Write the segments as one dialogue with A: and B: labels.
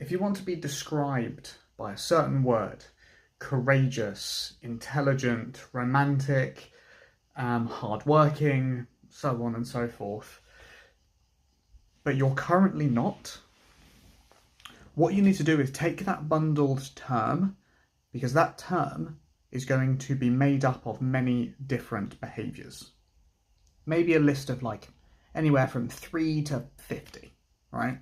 A: If you want to be described by a certain word, courageous, intelligent, romantic, hardworking, so on and so forth, but you're currently not, what you need to do is take that bundled term, because that term is going to be made up of many different behaviours. Maybe a list of like anywhere from 3 to 50, right?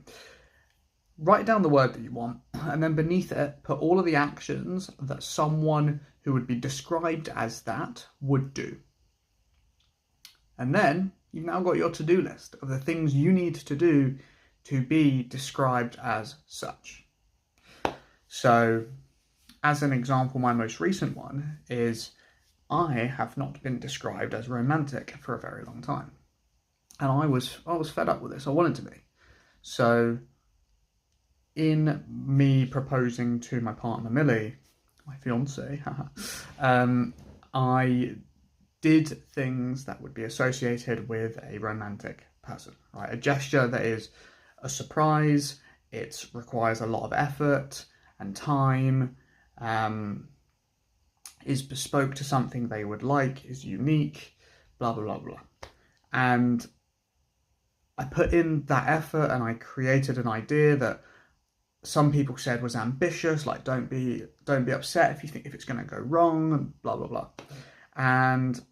A: Write down the word that you want, and then beneath it, put all of the actions that someone who would be described as that would do. And then you've now got your to-do list of the things you need to do to be described as such. So, as an example, my most recent one is I have not been described as romantic for a very long time. And I was fed up with this. I wanted to be. So, in me proposing to my partner Millie, my fiance, I did things that would be associated with a romantic person, right? A gesture that is a surprise, it requires a lot of effort and time, is bespoke to something they would like, is unique, blah, blah, blah, blah. And I put in that effort and I created an idea that some people said was ambitious, like don't be upset if you think if it's going to go wrong, and blah, blah, blah. And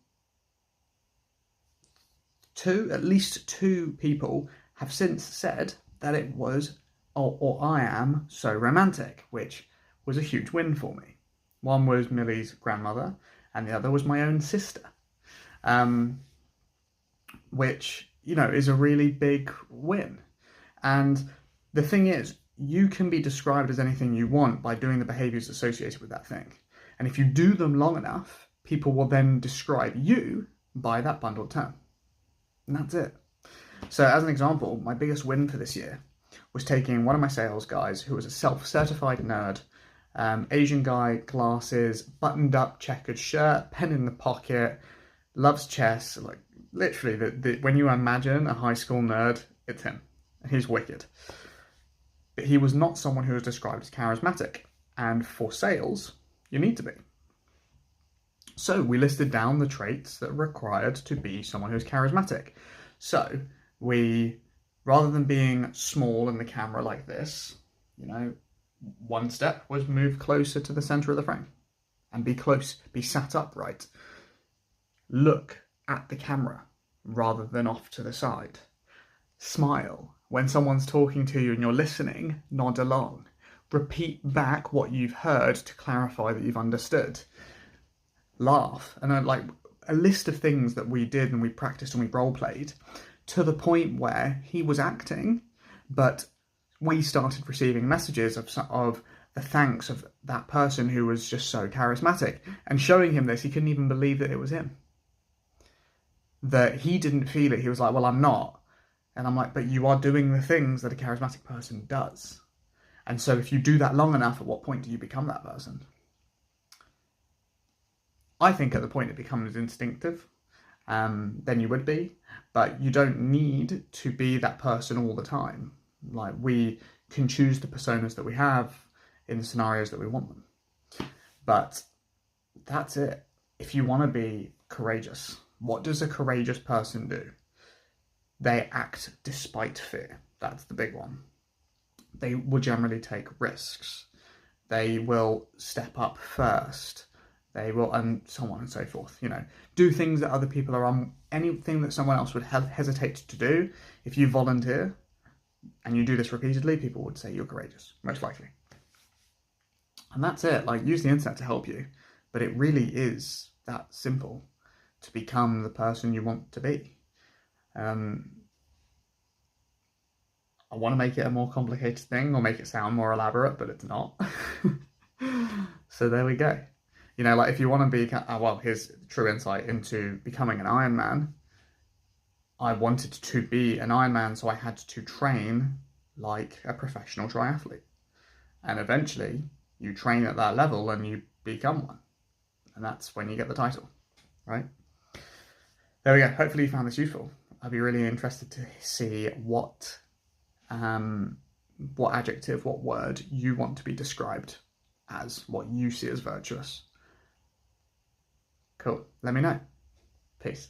A: at least two people have since said that it was, or I am so romantic, which was a huge win for me. One was Millie's grandmother, and the other was my own sister, which, you know, is a really big win. And the thing is, you can be described as anything you want by doing the behaviours associated with that thing. And if you do them long enough, people will then describe you by that bundled term. And that's it. So as an example, my biggest win for this year was taking one of my sales guys who was a self-certified nerd, Asian guy, glasses, buttoned up checkered shirt, pen in the pocket, loves chess. Like literally, when you imagine a high school nerd, it's him. He's wicked. But he was not someone who was described as charismatic. And for sales, you need to be. So we listed down the traits that are required to be someone who's charismatic. So we, rather than being small in the camera like this, you know, one step was move closer to the center of the frame and be close, be sat upright. Look at the camera rather than off to the side. Smile. When someone's talking to you and you're listening, nod along. Repeat back what you've heard to clarify that you've understood. Laugh. And like a list of things that we did and we practiced and we role played to the point where he was acting, but we started receiving messages of the thanks of that person who was just so charismatic, and showing him this, he couldn't even believe that it was him. That he didn't feel it. He was like, well, I'm not. And I'm like, but you are doing the things that a charismatic person does. And so if you do that long enough, at what point do you become that person? I think at the point it becomes instinctive, then you would be, but you don't need to be that person all the time. Like, we can choose the personas that we have in the scenarios that we want them. But that's it. If you want to be courageous, what does a courageous person do? They act despite fear. That's the big one. They will generally take risks. They will step up first. They will, and so on and so forth, you know, do things that other people are anything that someone else would hesitate to do. If you volunteer and you do this repeatedly, people would say you're courageous, most likely. And that's it. Like, use the internet to help you, but it really is that simple to become the person you want to be. I want to make it a more complicated thing or make it sound more elaborate, but it's not. So there we go. You know, like if you want to be, well, here's true insight into becoming an Ironman. I wanted to be an Ironman, so I had to train like a professional triathlete. And eventually you train at that level and you become one. And that's when you get the title, right? There we go. Hopefully you found this useful. I'd be really interested to see what what adjective, what word you want to be described as, what you see as virtuous. Cool. Let me know. Peace.